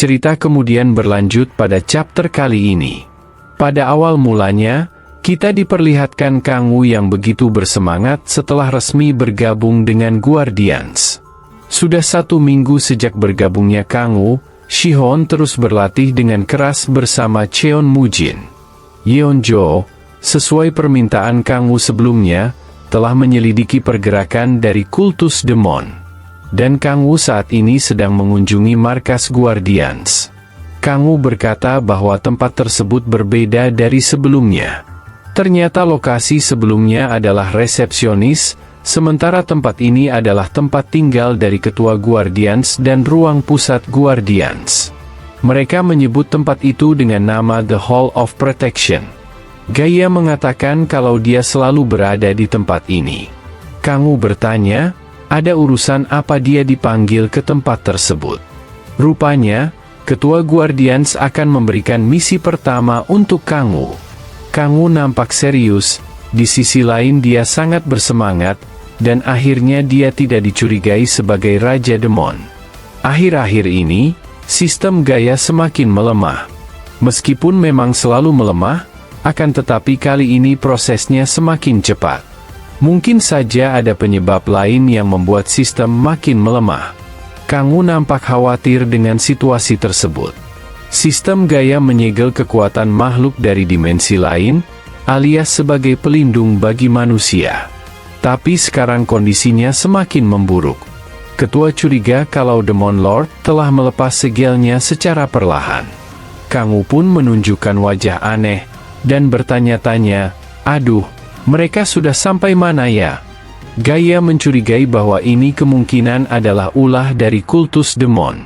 Cerita kemudian berlanjut pada chapter kali ini. Pada awal mulanya, kita diperlihatkan Kang Wu yang begitu bersemangat setelah resmi bergabung dengan Guardians. Sudah 1 minggu sejak bergabungnya Kang Wu, Shihon terus berlatih dengan keras bersama Cheon Mujin. Yeonjo, sesuai permintaan Kang Wu sebelumnya, telah menyelidiki pergerakan dari kultus demon. Dan Kang Wu saat ini sedang mengunjungi markas Guardians. Kang Wu berkata bahwa tempat tersebut berbeda dari sebelumnya. Ternyata lokasi sebelumnya adalah resepsionis, sementara tempat ini adalah tempat tinggal dari ketua Guardians dan ruang pusat Guardians. Mereka menyebut tempat itu dengan nama The Hall of Protection. Gaia mengatakan kalau dia selalu berada di tempat ini. Kang Wu bertanya, ada urusan apa dia dipanggil ke tempat tersebut. Rupanya, ketua Guardians akan memberikan misi pertama untuk Kang Wu. Kang Wu nampak serius, di sisi lain dia sangat bersemangat, dan akhirnya dia tidak dicurigai sebagai Raja Demon. Akhir-akhir ini, sistem Gaia semakin melemah. Meskipun memang selalu melemah, akan tetapi kali ini prosesnya semakin cepat. Mungkin saja ada penyebab lain yang membuat sistem makin melemah. Kang Wu nampak khawatir dengan situasi tersebut. Sistem Gaia menyegel kekuatan makhluk dari dimensi lain, alias sebagai pelindung bagi manusia. Tapi sekarang kondisinya semakin memburuk. Ketua curiga kalau Demon Lord telah melepas segelnya secara perlahan. Kang Wu pun menunjukkan wajah aneh, dan bertanya-tanya, aduh, mereka sudah sampai mana ya? Gaia mencurigai bahwa ini kemungkinan adalah ulah dari kultus demon.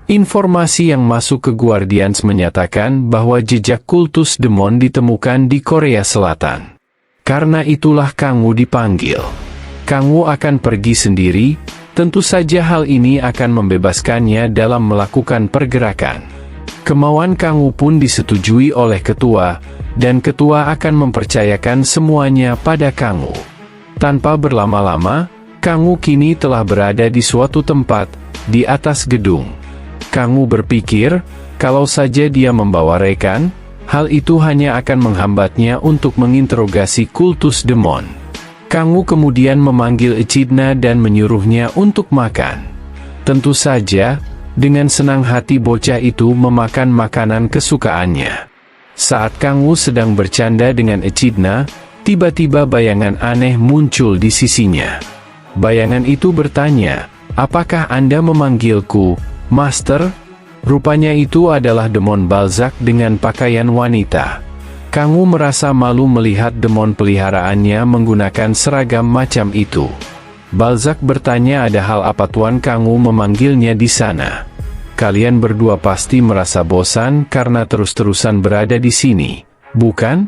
Informasi yang masuk ke Guardians menyatakan bahwa jejak kultus demon ditemukan di Korea Selatan. Karena itulah Kang Wu dipanggil. Kang Wu akan pergi sendiri, tentu saja hal ini akan membebaskannya dalam melakukan pergerakan. Kemauan Kang Wu pun disetujui oleh ketua, dan ketua akan mempercayakan semuanya pada Kang Wu. Tanpa berlama-lama, Kang Wu kini telah berada di suatu tempat, di atas gedung. Kang Wu berpikir, kalau saja dia membawa rekan, hal itu hanya akan menghambatnya untuk menginterogasi kultus demon. Kang Wu kemudian memanggil Echidna dan menyuruhnya untuk makan. Tentu saja, dengan senang hati bocah itu memakan makanan kesukaannya. Saat Kang Wu sedang bercanda dengan Echidna, tiba-tiba bayangan aneh muncul di sisinya. Bayangan itu bertanya, apakah Anda memanggilku, Master? Rupanya itu adalah Demon Balzac dengan pakaian wanita. Kang Wu merasa malu melihat demon peliharaannya menggunakan seragam macam itu. Balzac bertanya ada hal apa Tuan Kang Wu memanggilnya di sana. Kalian berdua pasti merasa bosan karena terus-terusan berada di sini, bukan?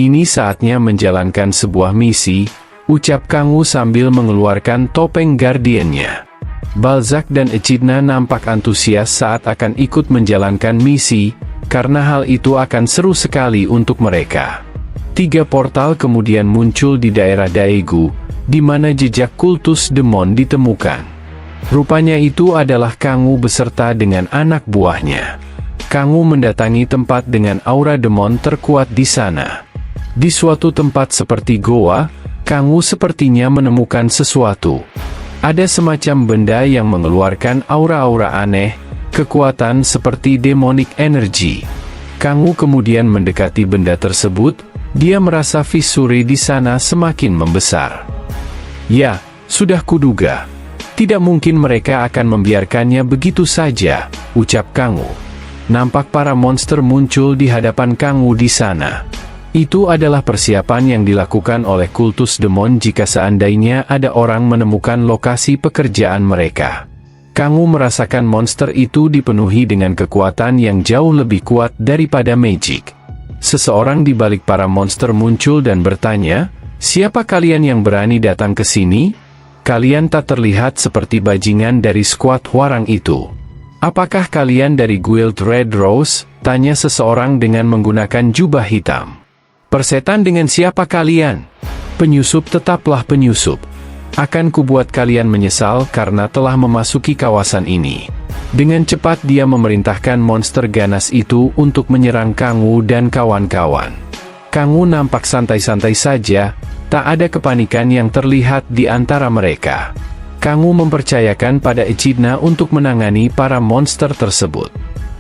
Ini saatnya menjalankan sebuah misi, ucap Kang Wu sambil mengeluarkan topeng Guardian-nya. Balzac dan Echidna nampak antusias saat akan ikut menjalankan misi, karena hal itu akan seru sekali untuk mereka. 3 portal kemudian muncul di daerah Daegu, di mana jejak kultus demon ditemukan. Rupanya itu adalah Kang Wu beserta dengan anak buahnya. Kang Wu mendatangi tempat dengan aura demon terkuat di sana. Di suatu tempat seperti goa, Kang Wu sepertinya menemukan sesuatu. Ada semacam benda yang mengeluarkan aura-aura aneh, kekuatan seperti demonic energy. Kang Wu kemudian mendekati benda tersebut, dia merasa visuri di sana semakin membesar. Ya, sudah kuduga. Tidak mungkin mereka akan membiarkannya begitu saja, ucap Kang Wu. Nampak para monster muncul di hadapan Kang Wu di sana. Itu adalah persiapan yang dilakukan oleh kultus demon jika seandainya ada orang menemukan lokasi pekerjaan mereka. Kang Wu merasakan monster itu dipenuhi dengan kekuatan yang jauh lebih kuat daripada magic. Seseorang di balik para monster muncul dan bertanya, siapa kalian yang berani datang ke sini? Kalian tak terlihat seperti bajingan dari skuad Hwarang itu. Apakah kalian dari Guild Red Rose? Tanya seseorang dengan menggunakan jubah hitam. Persetan dengan siapa kalian? Penyusup tetaplah penyusup. Akan kubuat kalian menyesal karena telah memasuki kawasan ini. Dengan cepat dia memerintahkan monster ganas itu untuk menyerang Kang Wu dan kawan-kawan. Kang Wu nampak santai-santai saja, tak ada kepanikan yang terlihat di antara mereka. Kang Wu mempercayakan pada Echidna untuk menangani para monster tersebut.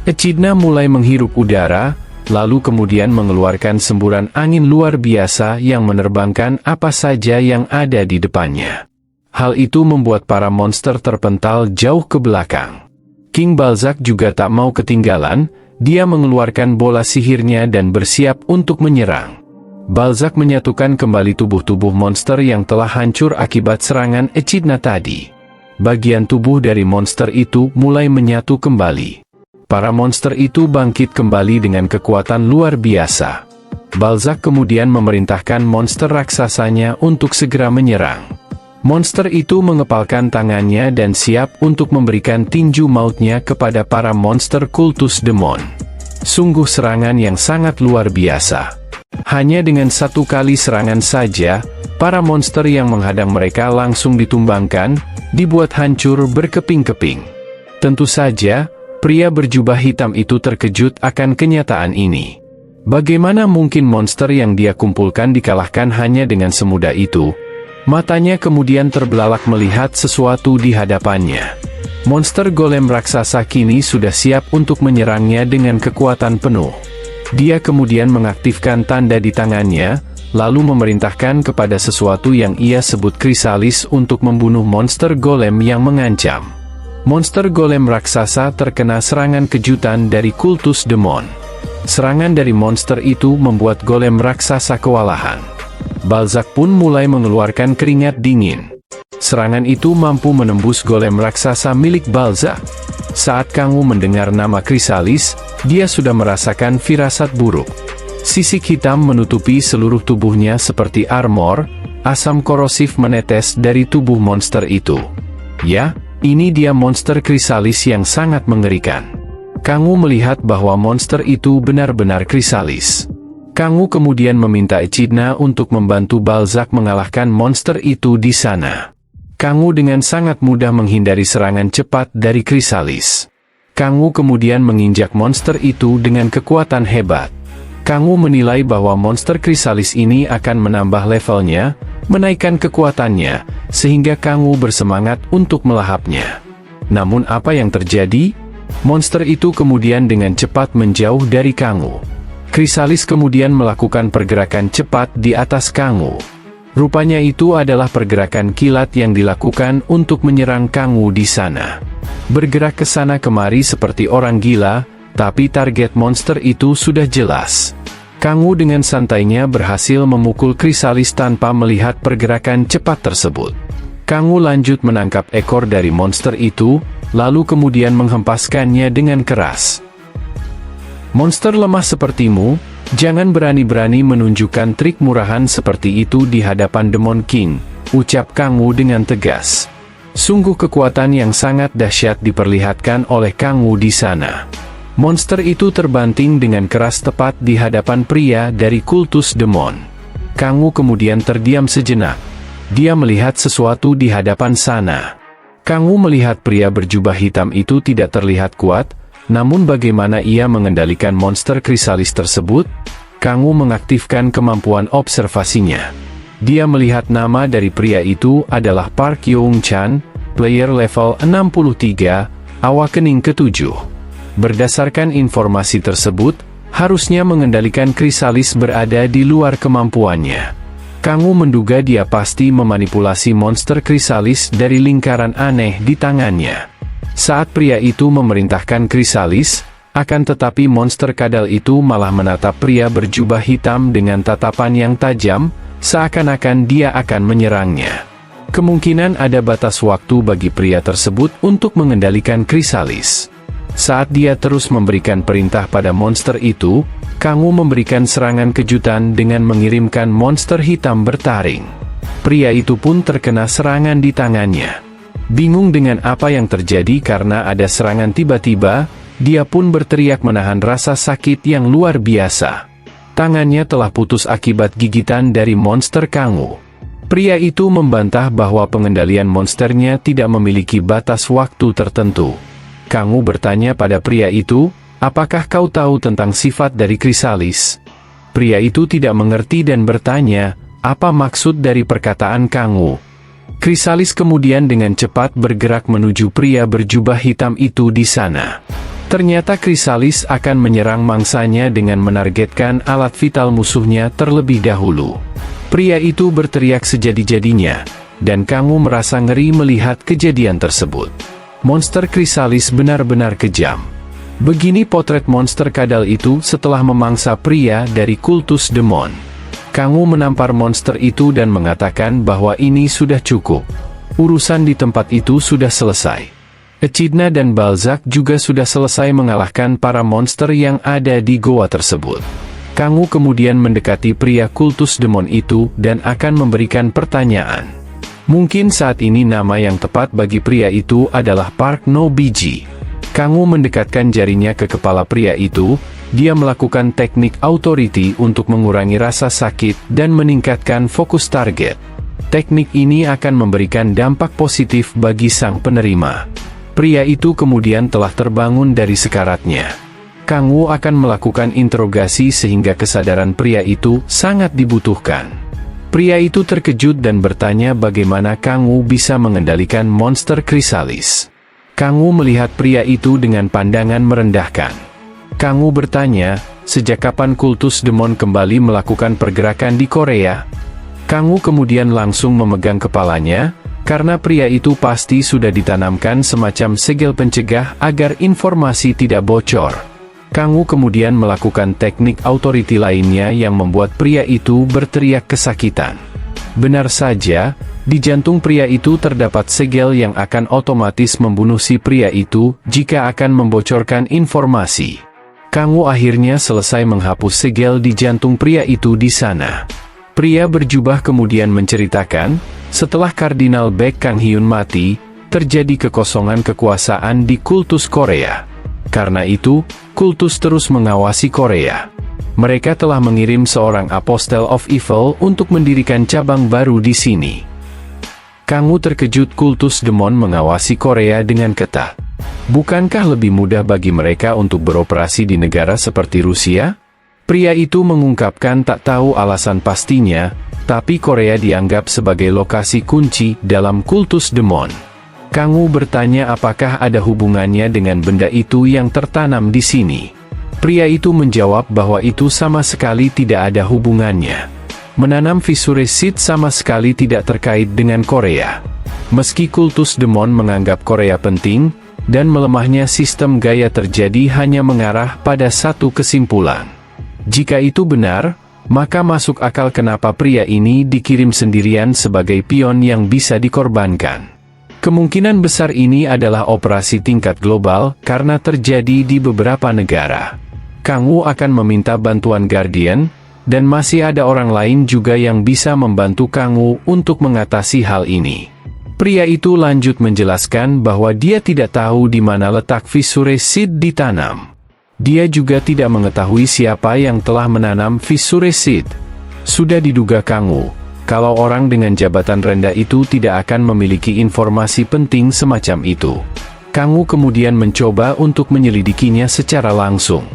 Echidna mulai menghirup udara, lalu kemudian mengeluarkan semburan angin luar biasa yang menerbangkan apa saja yang ada di depannya. Hal itu membuat para monster terpental jauh ke belakang. King Balzac juga tak mau ketinggalan, dia mengeluarkan bola sihirnya dan bersiap untuk menyerang. Balzac menyatukan kembali tubuh-tubuh monster yang telah hancur akibat serangan Echidna tadi. Bagian tubuh dari monster itu mulai menyatu kembali. Para monster itu bangkit kembali dengan kekuatan luar biasa. Balzac kemudian memerintahkan monster raksasanya untuk segera menyerang. Monster itu mengepalkan tangannya dan siap untuk memberikan tinju mautnya kepada para monster kultus demon. Sungguh serangan yang sangat luar biasa. Hanya dengan satu kali serangan saja, para monster yang menghadang mereka langsung ditumbangkan, dibuat hancur berkeping-keping. Tentu saja, pria berjubah hitam itu terkejut akan kenyataan ini. Bagaimana mungkin monster yang dia kumpulkan dikalahkan hanya dengan semudah itu? Matanya kemudian terbelalak melihat sesuatu di hadapannya. Monster golem raksasa kini sudah siap untuk menyerangnya dengan kekuatan penuh. Dia kemudian mengaktifkan tanda di tangannya, lalu memerintahkan kepada sesuatu yang ia sebut krisalis untuk membunuh monster golem yang mengancam. Monster golem raksasa terkena serangan kejutan dari kultus demon. Serangan dari monster itu membuat golem raksasa kewalahan. Balzac pun mulai mengeluarkan keringat dingin. Serangan itu mampu menembus golem raksasa milik Balzac. Saat Kang Wu mendengar nama krisalis, dia sudah merasakan firasat buruk. Sisik hitam menutupi seluruh tubuhnya seperti armor, asam korosif menetes dari tubuh monster itu. Ya, ini dia monster krisalis yang sangat mengerikan. Kang Wu melihat bahwa monster itu benar-benar krisalis. Kang Wu kemudian meminta Echidna untuk membantu Balzac mengalahkan monster itu di sana. Kang Wu dengan sangat mudah menghindari serangan cepat dari krisalis. Kang Wu kemudian menginjak monster itu dengan kekuatan hebat. Kang Wu menilai bahwa monster krisalis ini akan menambah levelnya, menaikkan kekuatannya, sehingga Kang Wu bersemangat untuk melahapnya. Namun apa yang terjadi? Monster itu kemudian dengan cepat menjauh dari Kang Wu. Krisalis kemudian melakukan pergerakan cepat di atas Kang Wu. Rupanya itu adalah pergerakan kilat yang dilakukan untuk menyerang Kang Wu di sana. Bergerak ke sana kemari seperti orang gila, tapi target monster itu sudah jelas. Kang Wu dengan santainya berhasil memukul krisalis tanpa melihat pergerakan cepat tersebut. Kang Wu lanjut menangkap ekor dari monster itu, lalu kemudian menghempaskannya dengan keras. Monster lemah sepertimu, jangan berani-berani menunjukkan trik murahan seperti itu di hadapan Demon King, ucap Kang Wu dengan tegas. Sungguh kekuatan yang sangat dahsyat diperlihatkan oleh Kang Wu di sana. Monster itu terbanting dengan keras tepat di hadapan pria dari kultus demon. Kang Wu kemudian terdiam sejenak. Dia melihat sesuatu di hadapan sana. Kang Wu melihat pria berjubah hitam itu tidak terlihat kuat, namun bagaimana ia mengendalikan monster krisalis tersebut? Kang Wu mengaktifkan kemampuan observasinya. Dia melihat nama dari pria itu adalah Park Young Chan, player level 63, awakening ke-7. Berdasarkan informasi tersebut, harusnya mengendalikan krisalis berada di luar kemampuannya. Kang Wu menduga dia pasti memanipulasi monster krisalis dari lingkaran aneh di tangannya. Saat pria itu memerintahkan krisalis, akan tetapi monster kadal itu malah menatap pria berjubah hitam dengan tatapan yang tajam, seakan-akan dia akan menyerangnya. Kemungkinan ada batas waktu bagi pria tersebut untuk mengendalikan krisalis. Saat dia terus memberikan perintah pada monster itu, Kang Wu memberikan serangan kejutan dengan mengirimkan monster hitam bertaring. Pria itu pun terkena serangan di tangannya. Bingung dengan apa yang terjadi karena ada serangan tiba-tiba, dia pun berteriak menahan rasa sakit yang luar biasa. Tangannya telah putus akibat gigitan dari monster Kang Wu. Pria itu membantah bahwa pengendalian monsternya tidak memiliki batas waktu tertentu. Kang Wu bertanya pada pria itu, apakah kau tahu tentang sifat dari krisalis? Pria itu tidak mengerti dan bertanya, apa maksud dari perkataan Kang Wu? Krisalis kemudian dengan cepat bergerak menuju pria berjubah hitam itu di sana. Ternyata krisalis akan menyerang mangsanya dengan menargetkan alat vital musuhnya terlebih dahulu. Pria itu berteriak sejadi-jadinya, dan Kang Wu merasa ngeri melihat kejadian tersebut. Monster krisalis benar-benar kejam. Begini potret monster kadal itu setelah memangsa pria dari kultus demon. Kang Wu menampar monster itu dan mengatakan bahwa ini sudah cukup. Urusan di tempat itu sudah selesai. Echidna dan Balzac juga sudah selesai mengalahkan para monster yang ada di goa tersebut. Kang Wu kemudian mendekati pria kultus demon itu dan akan memberikan pertanyaan. Mungkin saat ini nama yang tepat bagi pria itu adalah Park No Biji. Kang Wu mendekatkan jarinya ke kepala pria itu. Dia melakukan teknik authority untuk mengurangi rasa sakit dan meningkatkan fokus target. Teknik ini akan memberikan dampak positif bagi sang penerima. Pria itu kemudian telah terbangun dari sekaratnya. Kang Wu akan melakukan interogasi sehingga kesadaran pria itu sangat dibutuhkan. Pria itu terkejut dan bertanya bagaimana Kang Wu bisa mengendalikan monster krisalis. Kang Wu melihat pria itu dengan pandangan merendahkan. Kang Wu bertanya, sejak kapan kultus demon kembali melakukan pergerakan di Korea? Kang Wu kemudian langsung memegang kepalanya, karena pria itu pasti sudah ditanamkan semacam segel pencegah agar informasi tidak bocor. Kang Wu kemudian melakukan teknik authority lainnya yang membuat pria itu berteriak kesakitan. Benar saja, di jantung pria itu terdapat segel yang akan otomatis membunuh si pria itu jika akan membocorkan informasi. Kang Wu akhirnya selesai menghapus segel di jantung pria itu di sana. Pria berjubah kemudian menceritakan, setelah Kardinal Baek Kang Hyun mati, terjadi kekosongan kekuasaan di kultus Korea. Karena itu, kultus terus mengawasi Korea. Mereka telah mengirim seorang Apostle of Evil untuk mendirikan cabang baru di sini. Kang Wu terkejut kultus demon mengawasi Korea dengan ketat. Bukankah lebih mudah bagi mereka untuk beroperasi di negara seperti Rusia? Pria itu mengungkapkan tak tahu alasan pastinya, tapi Korea dianggap sebagai lokasi kunci dalam kultus demon. Kang Wu bertanya apakah ada hubungannya dengan benda itu yang tertanam di sini. Pria itu menjawab bahwa itu sama sekali tidak ada hubungannya. Menanam Fissure Seed sama sekali tidak terkait dengan Korea. Meski kultus demon menganggap Korea penting, dan melemahnya sistem gaya terjadi hanya mengarah pada satu kesimpulan. Jika itu benar, maka masuk akal kenapa pria ini dikirim sendirian sebagai pion yang bisa dikorbankan. Kemungkinan besar ini adalah operasi tingkat global karena terjadi di beberapa negara. Kang Wu akan meminta bantuan Guardian, dan masih ada orang lain juga yang bisa membantu Kang Wu untuk mengatasi hal ini. Pria itu lanjut menjelaskan bahwa dia tidak tahu di mana letak Fissure Seed ditanam. Dia juga tidak mengetahui siapa yang telah menanam Fissure Seed. Sudah diduga Kang Wu, kalau orang dengan jabatan rendah itu tidak akan memiliki informasi penting semacam itu. Kang Wu kemudian mencoba untuk menyelidikinya secara langsung.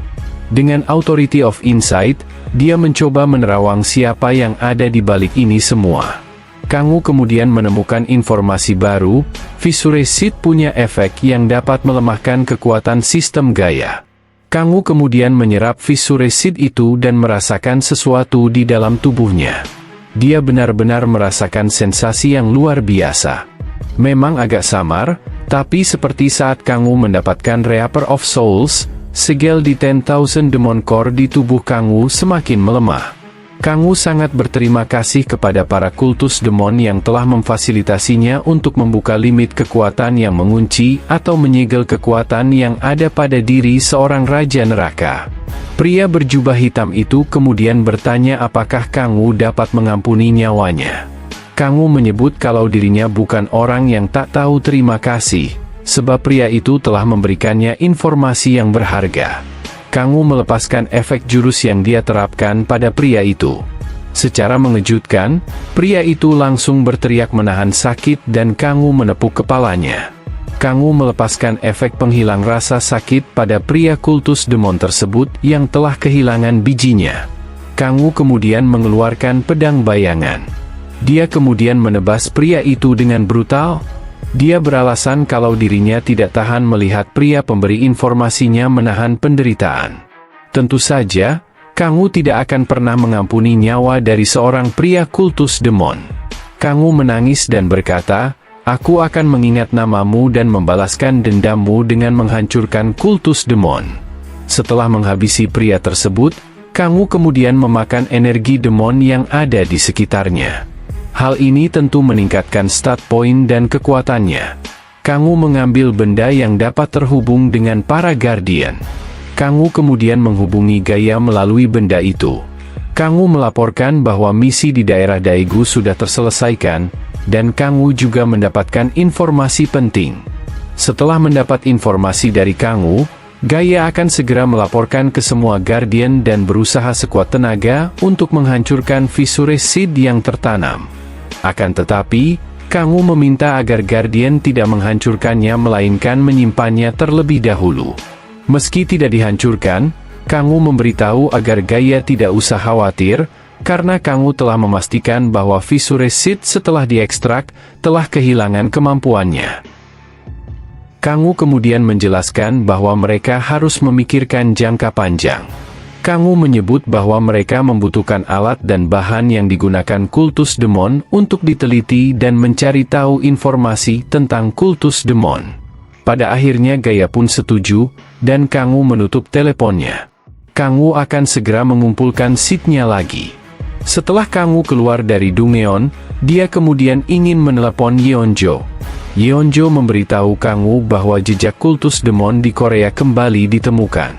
Dengan Authority of Insight, dia mencoba menerawang siapa yang ada di balik ini semua. Kang Wu kemudian menemukan informasi baru, Fissure Seed punya efek yang dapat melemahkan kekuatan sistem gaya. Kang Wu kemudian menyerap Fissure Seed itu dan merasakan sesuatu di dalam tubuhnya. Dia benar-benar merasakan sensasi yang luar biasa. Memang agak samar, tapi seperti saat Kang Wu mendapatkan Reaper of Souls, segel di 10,000 Demon Core di tubuh Kang Wu semakin melemah. Kang Wu sangat berterima kasih kepada para kultus demon yang telah memfasilitasinya untuk membuka limit kekuatan yang mengunci atau menyegel kekuatan yang ada pada diri seorang Raja Neraka. Pria berjubah hitam itu kemudian bertanya apakah Kang Wu dapat mengampuni nyawanya. Kang Wu menyebut kalau dirinya bukan orang yang tak tahu terima kasih, sebab pria itu telah memberikannya informasi yang berharga. Kang Wu melepaskan efek jurus yang dia terapkan pada pria itu. Secara mengejutkan, pria itu langsung berteriak menahan sakit dan Kang Wu menepuk kepalanya. Kangwu melepaskan efek penghilang rasa sakit pada pria kultus demon tersebut yang telah kehilangan bijinya. Kangwu kemudian mengeluarkan pedang bayangan. Dia kemudian menebas pria itu dengan brutal. Dia beralasan kalau dirinya tidak tahan melihat pria pemberi informasinya menahan penderitaan. Tentu saja, Kangwu tidak akan pernah mengampuni nyawa dari seorang pria kultus demon. Kangwu menangis dan berkata, "Aku akan mengingat namamu dan membalaskan dendammu dengan menghancurkan kultus demon." Setelah menghabisi pria tersebut, Kangwu kemudian memakan energi demon yang ada di sekitarnya. Hal ini tentu meningkatkan stat point dan kekuatannya. Kangwu mengambil benda yang dapat terhubung dengan para Guardian. Kangwu kemudian menghubungi Gaia melalui benda itu. Kangwu melaporkan bahwa misi di daerah Daegu sudah terselesaikan, dan Kangwu juga mendapatkan informasi penting. Setelah mendapat informasi dari Kangwu, Gaia akan segera melaporkan ke semua Guardian dan berusaha sekuat tenaga untuk menghancurkan Fissure Seed yang tertanam. Akan tetapi, Kangwu meminta agar Guardian tidak menghancurkannya melainkan menyimpannya terlebih dahulu. Meski tidak dihancurkan, Kangwu memberitahu agar Gaia tidak usah khawatir, karena Kangwu telah memastikan bahwa Fissure Seed setelah diekstrak, telah kehilangan kemampuannya. Kangwu kemudian menjelaskan bahwa mereka harus memikirkan jangka panjang. Kangwu menyebut bahwa mereka membutuhkan alat dan bahan yang digunakan kultus demon untuk diteliti dan mencari tahu informasi tentang kultus demon. Pada akhirnya Gaia pun setuju, dan Kangwu menutup teleponnya. Kangwu akan segera mengumpulkan seednya lagi. Setelah Kangwu keluar dari Dungeon, dia kemudian ingin menelepon Yeonjo. Yeonjo memberitahu Kangwu bahwa jejak kultus demon di Korea kembali ditemukan.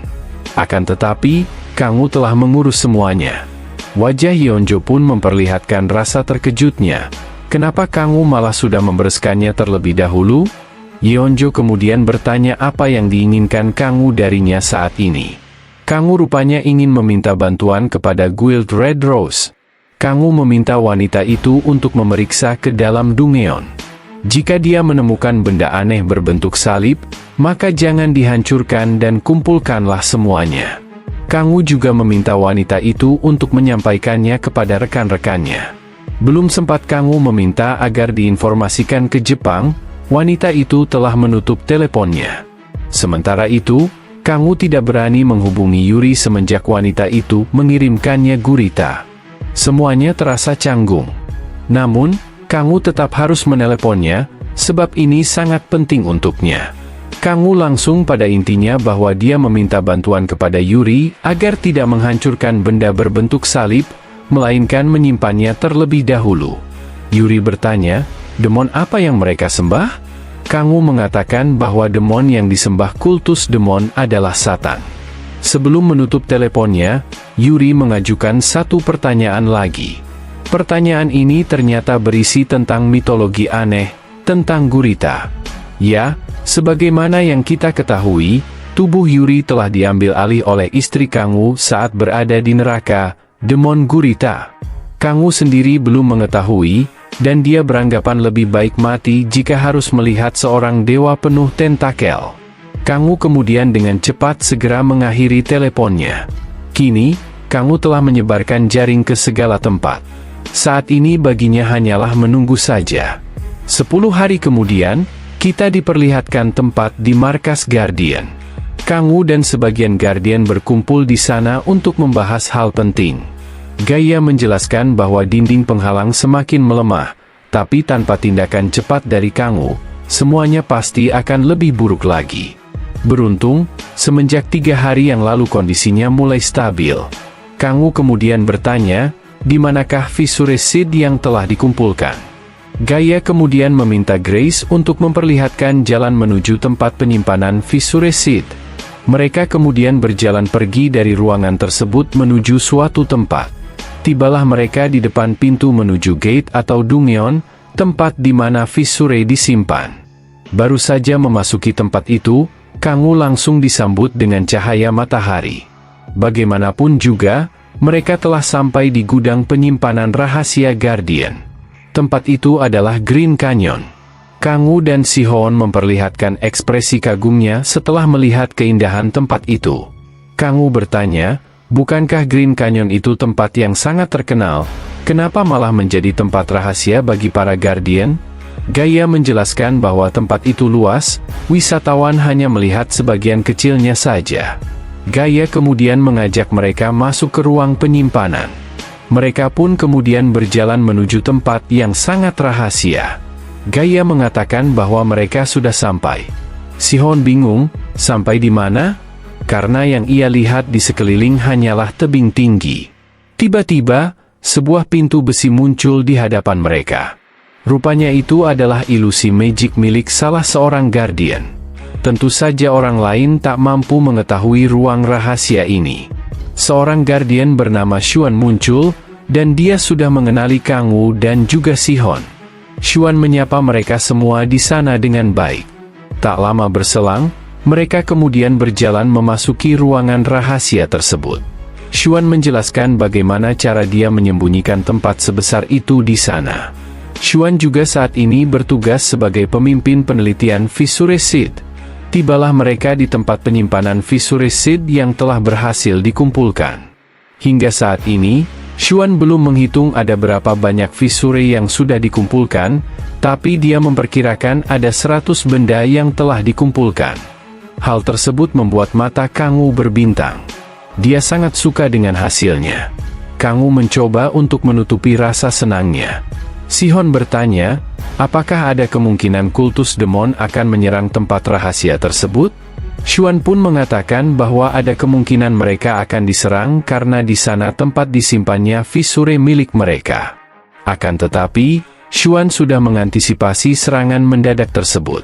Akan tetapi, Kangwu telah mengurus semuanya. Wajah Yeonjo pun memperlihatkan rasa terkejutnya. Kenapa Kangwu malah sudah membereskannya terlebih dahulu? Yeonjo kemudian bertanya apa yang diinginkan Kangwu darinya saat ini. Kangwu rupanya ingin meminta bantuan kepada Guild Red Rose. Kangwu meminta wanita itu untuk memeriksa ke dalam Dungeon. Jika dia menemukan benda aneh berbentuk salib, maka jangan dihancurkan dan kumpulkanlah semuanya. Kangwu juga meminta wanita itu untuk menyampaikannya kepada rekan-rekannya. Belum sempat Kangwu meminta agar diinformasikan ke Jepang, wanita itu telah menutup teleponnya. Sementara itu, Kangwu tidak berani menghubungi Yuri semenjak wanita itu mengirimkannya gurita. Semuanya terasa canggung. Namun, Kangwu tetap harus meneleponnya, sebab ini sangat penting untuknya. Kangwu langsung pada intinya bahwa dia meminta bantuan kepada Yuri agar tidak menghancurkan benda berbentuk salib, melainkan menyimpannya terlebih dahulu. Yuri bertanya, demon apa yang mereka sembah? Kangwu mengatakan bahwa demon yang disembah kultus demon adalah Satan. Sebelum menutup teleponnya, Yuri mengajukan satu pertanyaan lagi. Pertanyaan ini ternyata berisi tentang mitologi aneh, tentang gurita. Ya, sebagaimana yang kita ketahui, tubuh Yuri telah diambil alih oleh istri Kangwu saat berada di neraka, demon gurita. Kangwu sendiri belum mengetahui, dan dia beranggapan lebih baik mati jika harus melihat seorang dewa penuh tentakel. Kangwu kemudian dengan cepat segera mengakhiri teleponnya. Kini, Kangwu telah menyebarkan jaring ke segala tempat. Saat ini baginya hanyalah menunggu saja. 10 hari kemudian, kita diperlihatkan tempat di markas Guardian. Kangwu dan sebagian Guardian berkumpul di sana untuk membahas hal penting. Gaia menjelaskan bahwa dinding penghalang semakin melemah, tapi tanpa tindakan cepat dari Kangwu, semuanya pasti akan lebih buruk lagi. Beruntung, semenjak 3 hari yang lalu kondisinya mulai stabil. Kangwu kemudian bertanya, di manakah Fissure Seed yang telah dikumpulkan? Gaia kemudian meminta Grace untuk memperlihatkan jalan menuju tempat penyimpanan Fissure Seed. Mereka kemudian berjalan pergi dari ruangan tersebut menuju suatu tempat. Tibalah mereka di depan pintu menuju gate atau Dungeon, tempat di mana Fissure disimpan. Baru saja memasuki tempat itu, Kangwu langsung disambut dengan cahaya matahari. Bagaimanapun juga, mereka telah sampai di gudang penyimpanan rahasia Guardian. Tempat itu adalah Green Canyon. Kang Wu dan Si Hoon memperlihatkan ekspresi kagumnya setelah melihat keindahan tempat itu. Kang Wu bertanya, bukankah Green Canyon itu tempat yang sangat terkenal? Kenapa malah menjadi tempat rahasia bagi para Guardian? Gaia menjelaskan bahwa tempat itu luas, wisatawan hanya melihat sebagian kecilnya saja. Gaia kemudian mengajak mereka masuk ke ruang penyimpanan. Mereka pun kemudian berjalan menuju tempat yang sangat rahasia. Gaia mengatakan bahwa mereka sudah sampai. Si Hoon bingung, sampai di mana? Karena yang ia lihat di sekeliling hanyalah tebing tinggi. Tiba-tiba, sebuah pintu besi muncul di hadapan mereka. Rupanya itu adalah ilusi magic milik salah seorang Guardian. Tentu saja orang lain tak mampu mengetahui ruang rahasia ini. Seorang Guardian bernama Xuan muncul, dan dia sudah mengenali Kang Wu dan juga Si Hoon. Xuan menyapa mereka semua di sana dengan baik. Tak lama berselang, mereka kemudian berjalan memasuki ruangan rahasia tersebut. Xuan menjelaskan bagaimana cara dia menyembunyikan tempat sebesar itu di sana. Xuan juga saat ini bertugas sebagai pemimpin penelitian Fissure Seed. Tibalah mereka di tempat penyimpanan Fissure Seed yang telah berhasil dikumpulkan. Hingga saat ini, Xuan belum menghitung ada berapa banyak fissure yang sudah dikumpulkan, tapi dia memperkirakan ada 100 benda yang telah dikumpulkan. Hal tersebut membuat mata Kang Wu berbintang. Dia sangat suka dengan hasilnya. Kang Wu mencoba untuk menutupi rasa senangnya. Si Hoon bertanya, apakah ada kemungkinan kultus demon akan menyerang tempat rahasia tersebut? Xuan pun mengatakan bahwa ada kemungkinan mereka akan diserang karena di sana tempat disimpannya fissure milik mereka. Akan tetapi, Xuan sudah mengantisipasi serangan mendadak tersebut.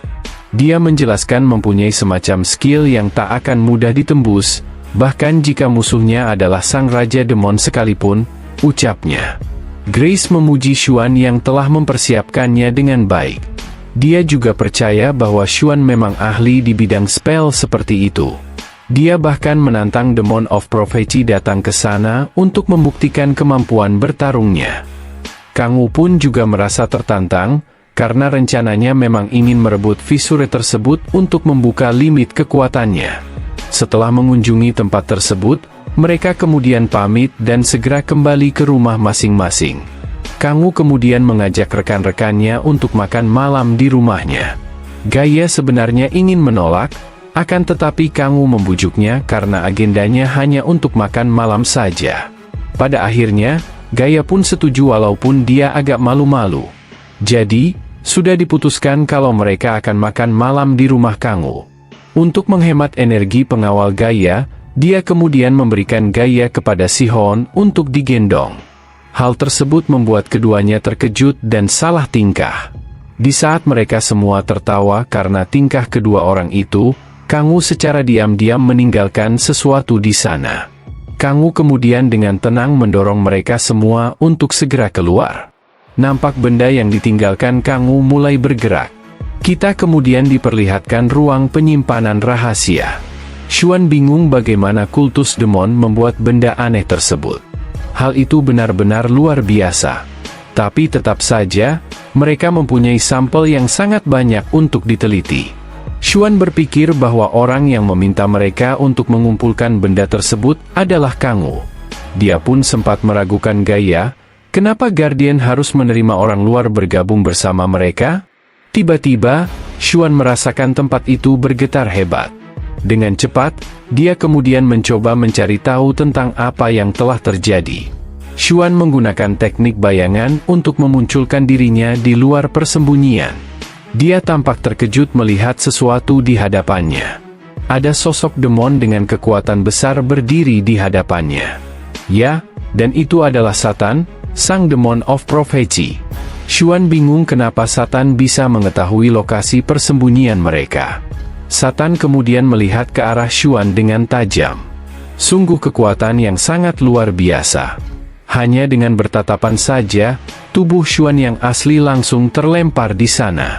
Dia menjelaskan mempunyai semacam skill yang tak akan mudah ditembus, bahkan jika musuhnya adalah sang Raja Demon sekalipun, ucapnya. Grace memuji Xuan yang telah mempersiapkannya dengan baik. Dia juga percaya bahwa Xuan memang ahli di bidang spell seperti itu. Dia bahkan menantang Demon of Prophecy datang ke sana untuk membuktikan kemampuan bertarungnya. Kang Wu pun juga merasa tertantang, karena rencananya memang ingin merebut fissure tersebut untuk membuka limit kekuatannya. Setelah mengunjungi tempat tersebut, mereka kemudian pamit dan segera kembali ke rumah masing-masing. Kang Wu kemudian mengajak rekan-rekannya untuk makan malam di rumahnya. Gaia sebenarnya ingin menolak, akan tetapi Kang Wu membujuknya karena agendanya hanya untuk makan malam saja. Pada akhirnya, Gaia pun setuju walaupun dia agak malu-malu. Jadi, sudah diputuskan kalau mereka akan makan malam di rumah Kang Wu. Untuk menghemat energi pengawal Gaia, dia kemudian memberikan Gaia kepada Si Hoon untuk digendong. Hal tersebut membuat keduanya terkejut dan salah tingkah. Di saat mereka semua tertawa karena tingkah kedua orang itu, Kang Wu secara diam-diam meninggalkan sesuatu di sana. Kang Wu kemudian dengan tenang mendorong mereka semua untuk segera keluar. Nampak benda yang ditinggalkan Kang Wu mulai bergerak. Kita kemudian diperlihatkan ruang penyimpanan rahasia. Xuan bingung bagaimana kultus demon membuat benda aneh tersebut. Hal itu benar-benar luar biasa. Tapi tetap saja, mereka mempunyai sampel yang sangat banyak untuk diteliti. Xuan berpikir bahwa orang yang meminta mereka untuk mengumpulkan benda tersebut adalah Kang Wu. Dia pun sempat meragukan Gaia, kenapa Guardian harus menerima orang luar bergabung bersama mereka? Tiba-tiba, Xuan merasakan tempat itu bergetar hebat. Dengan cepat, dia kemudian mencoba mencari tahu tentang apa yang telah terjadi. Xuan menggunakan teknik bayangan untuk memunculkan dirinya di luar persembunyian. Dia tampak terkejut melihat sesuatu di hadapannya. Ada sosok demon dengan kekuatan besar berdiri di hadapannya. Ya, dan itu adalah Satan, sang Demon of Prophecy. Xuan bingung kenapa Satan bisa mengetahui lokasi persembunyian mereka. Satan kemudian melihat ke arah Xuan dengan tajam. Sungguh kekuatan yang sangat luar biasa. Hanya dengan bertatapan saja, tubuh Xuan yang asli langsung terlempar di sana.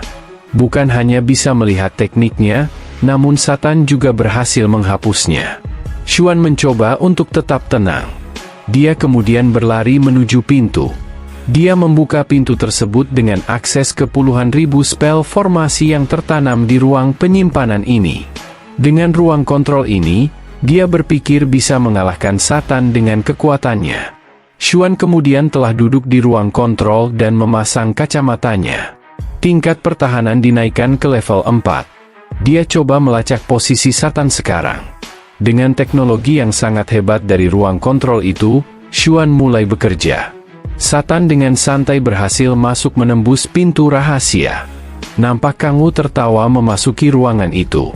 Bukan hanya bisa melihat tekniknya, namun Satan juga berhasil menghapusnya. Xuan mencoba untuk tetap tenang. Dia kemudian berlari menuju pintu. Dia membuka pintu tersebut dengan akses ke puluhan ribu spell formasi yang tertanam di ruang penyimpanan ini. Dengan ruang kontrol ini, dia berpikir bisa mengalahkan Satan dengan kekuatannya. Xuan kemudian telah duduk di ruang kontrol dan memasang kacamatanya. Tingkat pertahanan dinaikkan ke level 4. Dia coba melacak posisi Satan sekarang. Dengan teknologi yang sangat hebat dari ruang kontrol itu, Xuan mulai bekerja. Satan dengan santai berhasil masuk menembus pintu rahasia. Nampak Kang Wu tertawa memasuki ruangan itu.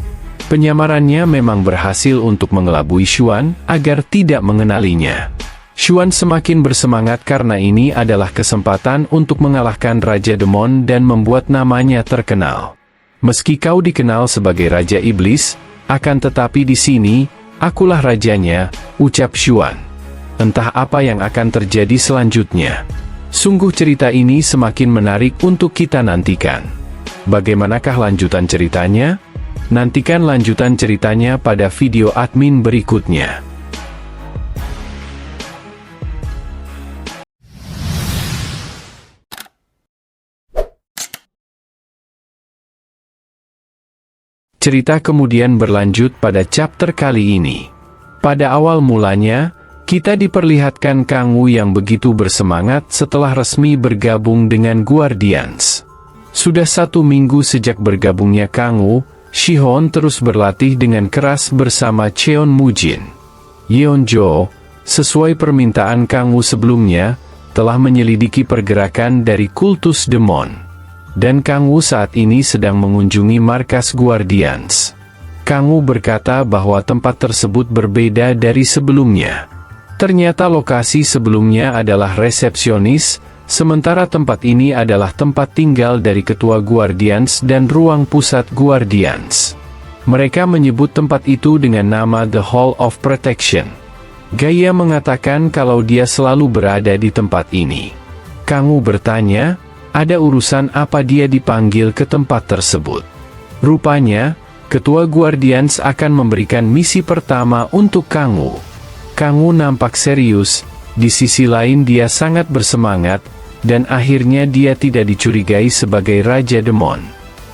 Penyamarannya memang berhasil untuk mengelabui Xuan agar tidak mengenalinya. Xuan semakin bersemangat karena ini adalah kesempatan untuk mengalahkan Raja Demon dan membuat namanya terkenal. Meski kau dikenal sebagai Raja Iblis, akan tetapi di sini, akulah rajanya, ucap Xuan. Entah apa yang akan terjadi selanjutnya. Sungguh cerita ini semakin menarik untuk kita nantikan. Bagaimanakah lanjutan ceritanya? Nantikan lanjutan ceritanya pada video admin berikutnya. Cerita kemudian berlanjut pada chapter kali ini. Pada awal mulanya, kita diperlihatkan Kang Wu yang begitu bersemangat setelah resmi bergabung dengan Guardians. Sudah 1 minggu sejak bergabungnya Kang Wu, Shihon terus berlatih dengan keras bersama Cheon Mujin. Yeonjo, sesuai permintaan Kang Wu sebelumnya, telah menyelidiki pergerakan dari kultus Demon. Dan Kang Wu saat ini sedang mengunjungi markas Guardians. Kang Wu berkata bahwa tempat tersebut berbeda dari sebelumnya. Ternyata lokasi sebelumnya adalah resepsionis, sementara tempat ini adalah tempat tinggal dari ketua Guardians dan ruang pusat Guardians. Mereka menyebut tempat itu dengan nama The Hall of Protection. Gaia mengatakan kalau dia selalu berada di tempat ini. Kang Wu bertanya, ada urusan apa dia dipanggil ke tempat tersebut. Rupanya, ketua Guardians akan memberikan misi pertama untuk Kang Wu. Kang Wu nampak serius, di sisi lain dia sangat bersemangat, dan akhirnya dia tidak dicurigai sebagai Raja Demon.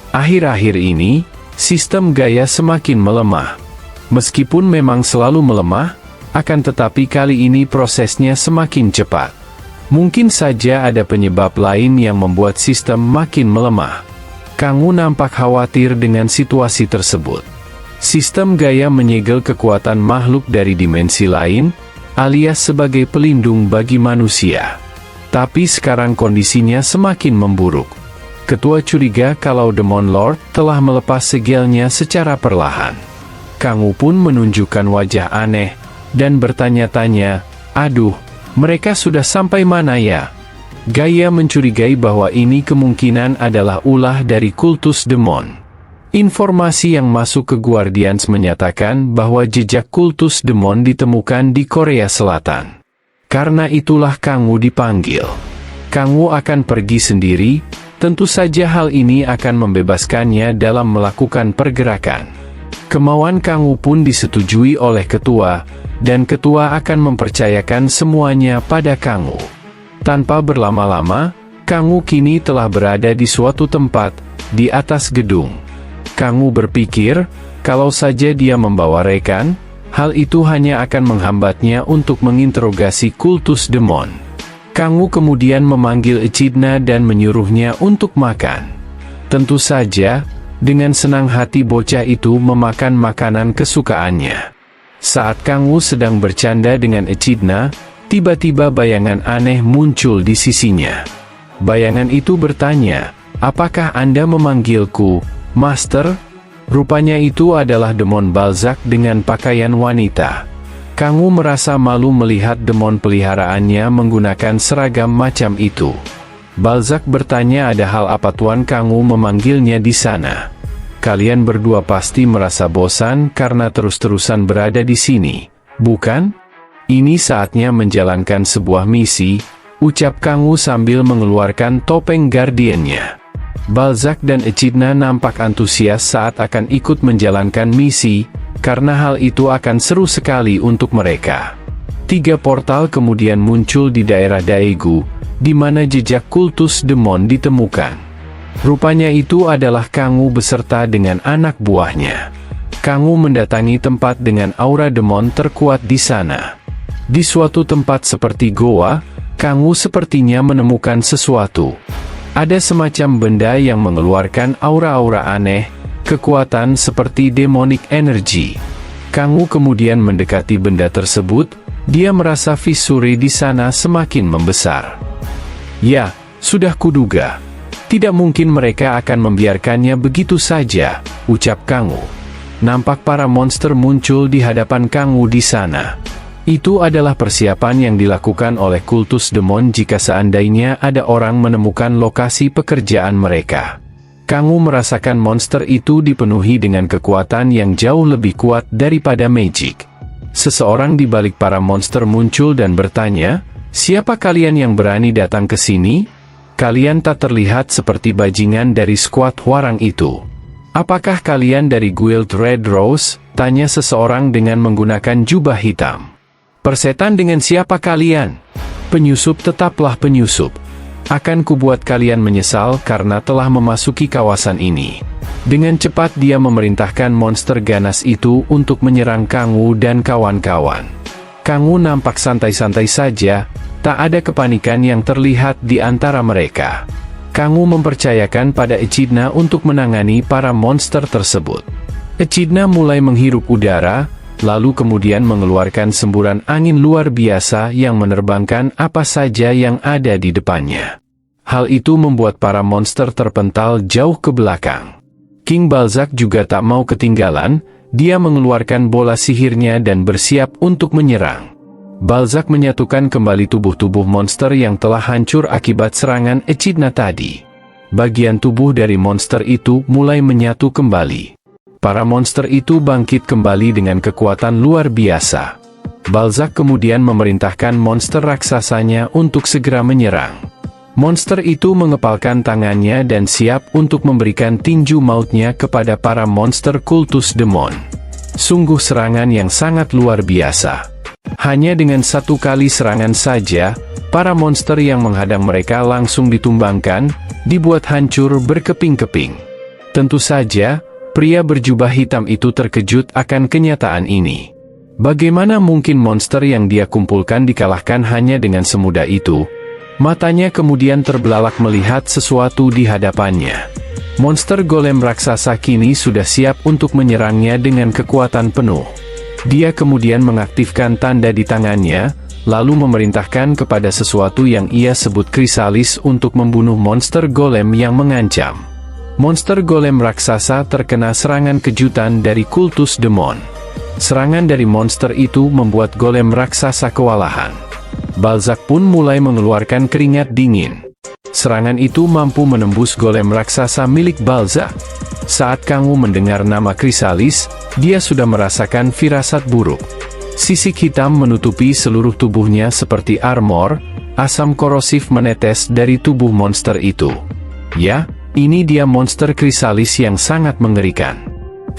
Akhir-akhir ini, sistem Gaia semakin melemah. Meskipun memang selalu melemah, akan tetapi kali ini prosesnya semakin cepat. Mungkin saja ada penyebab lain yang membuat sistem makin melemah. Kang Wu nampak khawatir dengan situasi tersebut. Sistem Gaia menyegel kekuatan makhluk dari dimensi lain, alias sebagai pelindung bagi manusia. Tapi sekarang kondisinya semakin memburuk. Ketua curiga kalau Demon Lord telah melepas segelnya secara perlahan. Kang Wu pun menunjukkan wajah aneh, dan bertanya-tanya, aduh, mereka sudah sampai mana ya? Gaia mencurigai bahwa ini kemungkinan adalah ulah dari kultus Demon. Informasi yang masuk ke Guardians menyatakan bahwa jejak kultus Demon ditemukan di Korea Selatan. Karena itulah Kang Wu dipanggil. Kang Wu akan pergi sendiri, tentu saja hal ini akan membebaskannya dalam melakukan pergerakan. Kemauan Kang Wu pun disetujui oleh ketua, dan ketua akan mempercayakan semuanya pada Kang Wu. Tanpa berlama-lama, Kang Wu kini telah berada di suatu tempat, di atas gedung. Kang Wu berpikir, kalau saja dia membawa rekan, hal itu hanya akan menghambatnya untuk menginterogasi kultus Demon. Kang Wu kemudian memanggil Echidna dan menyuruhnya untuk makan. Tentu saja, dengan senang hati bocah itu memakan makanan kesukaannya. Saat Kang Wu sedang bercanda dengan Echidna, tiba-tiba bayangan aneh muncul di sisinya. Bayangan itu bertanya, apakah Anda memanggilku, Master? Rupanya itu adalah Demon Balzac dengan pakaian wanita. Kang Wu merasa malu melihat demon peliharaannya menggunakan seragam macam itu. Balzac bertanya ada hal apa Tuan Kang Wu memanggilnya di sana. Kalian berdua pasti merasa bosan karena terus-terusan berada di sini, bukan? Ini saatnya menjalankan sebuah misi, ucap Kang Wu sambil mengeluarkan topeng Guardian-nya. Balzac dan Echidna nampak antusias saat akan ikut menjalankan misi, karena hal itu akan seru sekali untuk mereka. 3 portal kemudian muncul di daerah Daegu, di mana jejak kultus demon ditemukan. Rupanya itu adalah Kang Wu beserta dengan anak buahnya. Kang Wu mendatangi tempat dengan aura demon terkuat di sana. Di suatu tempat seperti goa, Kang Wu sepertinya menemukan sesuatu. Ada semacam benda yang mengeluarkan aura-aura aneh, kekuatan seperti demonic energy. Kang Wu kemudian mendekati benda tersebut, dia merasa visuri di sana semakin membesar. Ya, sudah kuduga. Tidak mungkin mereka akan membiarkannya begitu saja, ucap Kang Wu. Nampak para monster muncul di hadapan Kang Wu di sana. Itu adalah persiapan yang dilakukan oleh kultus demon jika seandainya ada orang menemukan lokasi pekerjaan mereka. Kang Wu merasakan monster itu dipenuhi dengan kekuatan yang jauh lebih kuat daripada magic. Seseorang di balik para monster muncul dan bertanya, "Siapa kalian yang berani datang ke sini? Kalian tak terlihat seperti bajingan dari skuad warang itu. Apakah kalian dari Guild Red Rose?" tanya seseorang dengan menggunakan jubah hitam. "Persetan dengan siapa kalian? Penyusup tetaplah penyusup. Akan kubuat kalian menyesal karena telah memasuki kawasan ini." Dengan cepat dia memerintahkan monster ganas itu untuk menyerang Kang Wu dan kawan-kawan. Kang Wu nampak santai-santai saja, tak ada kepanikan yang terlihat di antara mereka. Kang Wu mempercayakan pada Echidna untuk menangani para monster tersebut. Echidna mulai menghirup udara, lalu kemudian mengeluarkan semburan angin luar biasa yang menerbangkan apa saja yang ada di depannya. Hal itu membuat para monster terpental jauh ke belakang. King Balzac juga tak mau ketinggalan, dia mengeluarkan bola sihirnya dan bersiap untuk menyerang. Balzac menyatukan kembali tubuh-tubuh monster yang telah hancur akibat serangan Echidna tadi. Bagian tubuh dari monster itu mulai menyatu kembali. Para monster itu bangkit kembali dengan kekuatan luar biasa. Balzac kemudian memerintahkan monster raksasanya untuk segera menyerang. Monster itu mengepalkan tangannya dan siap untuk memberikan tinju mautnya kepada para monster kultus demon. Sungguh serangan yang sangat luar biasa. Hanya dengan satu kali serangan saja, para monster yang menghadang mereka langsung ditumbangkan, dibuat hancur berkeping-keping. Tentu saja, pria berjubah hitam itu terkejut akan kenyataan ini. Bagaimana mungkin monster yang dia kumpulkan dikalahkan hanya dengan semudah itu? Matanya kemudian terbelalak melihat sesuatu di hadapannya. Monster golem raksasa kini sudah siap untuk menyerangnya dengan kekuatan penuh. Dia kemudian mengaktifkan tanda di tangannya, lalu memerintahkan kepada sesuatu yang ia sebut krisalis untuk membunuh monster golem yang mengancam. Monster golem raksasa terkena serangan kejutan dari kultus demon. Serangan dari monster itu membuat golem raksasa kewalahan. Balzac pun mulai mengeluarkan keringat dingin. Serangan itu mampu menembus golem raksasa milik Balzac. Saat Kang Wu mendengar nama krisalis, dia sudah merasakan firasat buruk. Sisik hitam menutupi seluruh tubuhnya seperti armor, asam korosif menetes dari tubuh monster itu. Ya, ini dia monster krisalis yang sangat mengerikan.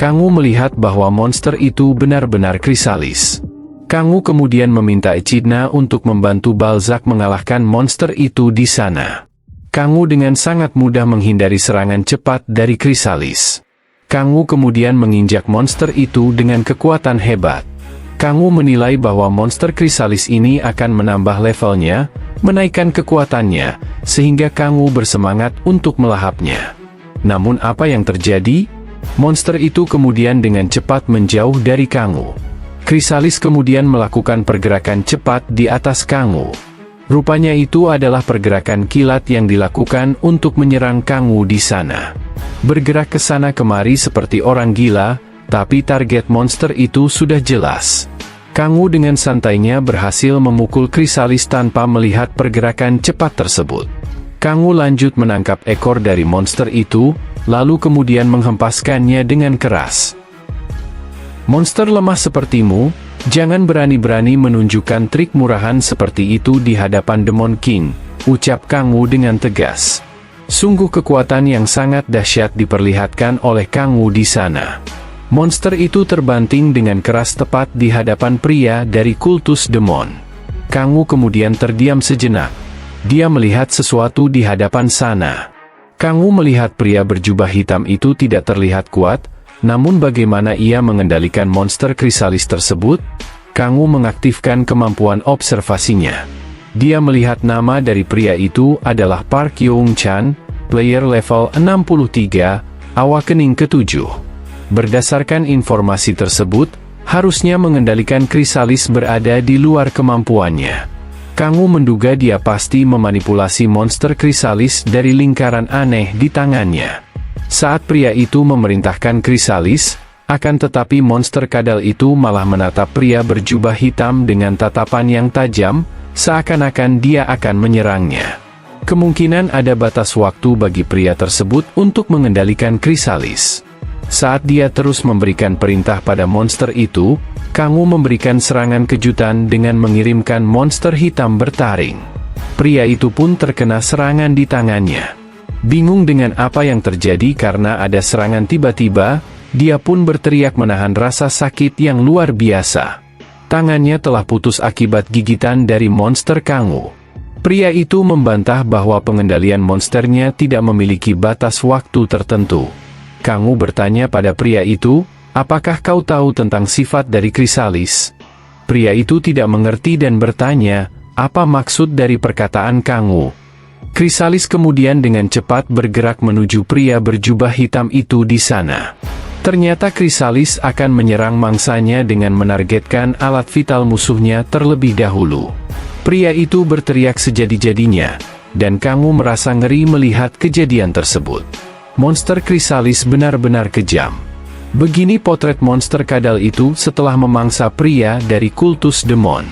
Kang Wu melihat bahwa monster itu benar-benar krisalis. Kang Wu kemudian meminta Echidna untuk membantu Balzac mengalahkan monster itu di sana. Kang Wu dengan sangat mudah menghindari serangan cepat dari krisalis. Kang Wu kemudian menginjak monster itu dengan kekuatan hebat. Kang Wu menilai bahwa monster krisalis ini akan menambah levelnya, menaikkan kekuatannya, sehingga Kang Wu bersemangat untuk melahapnya. Namun apa yang terjadi? Monster itu kemudian dengan cepat menjauh dari Kang Wu. Krisalis kemudian melakukan pergerakan cepat di atas Kang Wu. Rupanya itu adalah pergerakan kilat yang dilakukan untuk menyerang Kang Wu di sana. Bergerak ke sana kemari seperti orang gila, tapi target monster itu sudah jelas. Kang Wu dengan santainya berhasil memukul krisalis tanpa melihat pergerakan cepat tersebut. Kang Wu lanjut menangkap ekor dari monster itu, lalu kemudian menghempaskannya dengan keras. Monster lemah sepertimu, jangan berani-berani menunjukkan trik murahan seperti itu di hadapan Demon King, ucap Kang Wu dengan tegas. Sungguh kekuatan yang sangat dahsyat diperlihatkan oleh Kang Wu di sana. Monster itu terbanting dengan keras tepat di hadapan pria dari kultus demon. Kang Wu kemudian terdiam sejenak. Dia melihat sesuatu di hadapan sana. Kang Wu melihat pria berjubah hitam itu tidak terlihat kuat, namun bagaimana ia mengendalikan monster krisalis tersebut? Kang Wu mengaktifkan kemampuan observasinya. Dia melihat nama dari pria itu adalah Park Young Chan, player level 63, awakening ke-7. Berdasarkan informasi tersebut, harusnya mengendalikan krisalis berada di luar kemampuannya. Kang Wu menduga dia pasti memanipulasi monster krisalis dari lingkaran aneh di tangannya. Saat pria itu memerintahkan krisalis, akan tetapi monster kadal itu malah menatap pria berjubah hitam dengan tatapan yang tajam, seakan-akan dia akan menyerangnya. Kemungkinan ada batas waktu bagi pria tersebut untuk mengendalikan krisalis. Saat dia terus memberikan perintah pada monster itu, Kang Wu memberikan serangan kejutan dengan mengirimkan monster hitam bertaring. Pria itu pun terkena serangan di tangannya. Bingung dengan apa yang terjadi karena ada serangan tiba-tiba, dia pun berteriak menahan rasa sakit yang luar biasa. Tangannya telah putus akibat gigitan dari monster Kang Wu. Pria itu membantah bahwa pengendalian monsternya tidak memiliki batas waktu tertentu. Kang Wu bertanya pada pria itu, "Apakah kau tahu tentang sifat dari krisalis?" Pria itu tidak mengerti dan bertanya, apa maksud dari perkataan Kang Wu. Krisalis kemudian dengan cepat bergerak menuju pria berjubah hitam itu di sana. Ternyata krisalis akan menyerang mangsanya dengan menargetkan alat vital musuhnya terlebih dahulu. Pria itu berteriak sejadi-jadinya, dan Kang Wu merasa ngeri melihat kejadian tersebut. Monster krisalis benar-benar kejam. Begini potret monster kadal itu setelah memangsa pria dari kultus demon.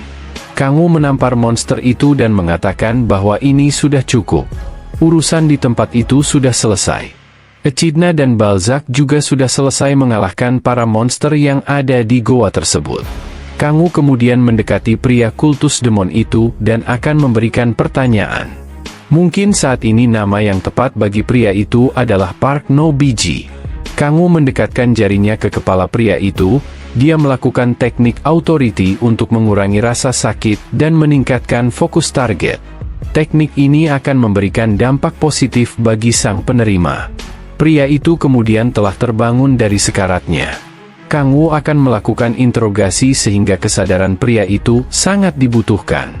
Kang Wu menampar monster itu dan mengatakan bahwa ini sudah cukup. Urusan di tempat itu sudah selesai. Echidna dan Balzac juga sudah selesai mengalahkan para monster yang ada di goa tersebut. Kang Wu kemudian mendekati pria kultus demon itu dan akan memberikan pertanyaan. Mungkin saat ini nama yang tepat bagi pria itu adalah Park No Biji. Kang Wu mendekatkan jarinya ke kepala pria itu. Dia melakukan teknik authority untuk mengurangi rasa sakit dan meningkatkan fokus target. Teknik ini akan memberikan dampak positif bagi sang penerima. Pria itu kemudian telah terbangun dari sekaratnya. Kang Wu akan melakukan interogasi sehingga kesadaran pria itu sangat dibutuhkan.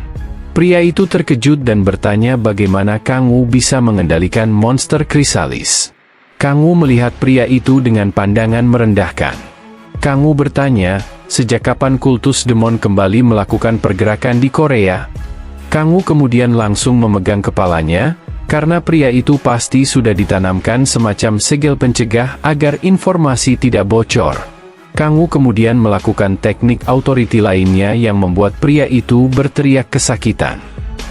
Pria itu terkejut dan bertanya bagaimana Kang Wu bisa mengendalikan monster krisalis. Kang Wu melihat pria itu dengan pandangan merendahkan. Kang Wu bertanya, sejak kapan kultus demon kembali melakukan pergerakan di Korea? Kang Wu kemudian langsung memegang kepalanya, karena pria itu pasti sudah ditanamkan semacam segel pencegah agar informasi tidak bocor. Kang Wu kemudian melakukan teknik authority lainnya yang membuat pria itu berteriak kesakitan.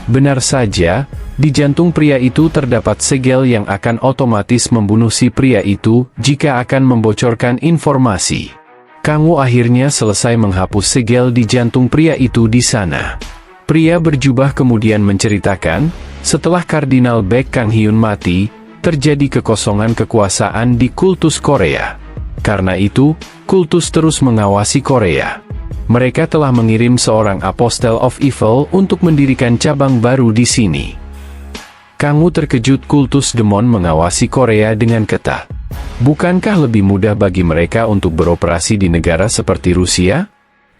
Benar saja, di jantung pria itu terdapat segel yang akan otomatis membunuh si pria itu jika akan membocorkan informasi. Kang Wu akhirnya selesai menghapus segel di jantung pria itu di sana. Pria berjubah kemudian menceritakan, setelah Kardinal Baek Kang Hyun mati, terjadi kekosongan kekuasaan di kultus Korea. Karena itu, kultus terus mengawasi Korea. Mereka telah mengirim seorang Apostle of Evil untuk mendirikan cabang baru di sini. Kang Wu terkejut kultus demon mengawasi Korea dengan ketat. Bukankah lebih mudah bagi mereka untuk beroperasi di negara seperti Rusia?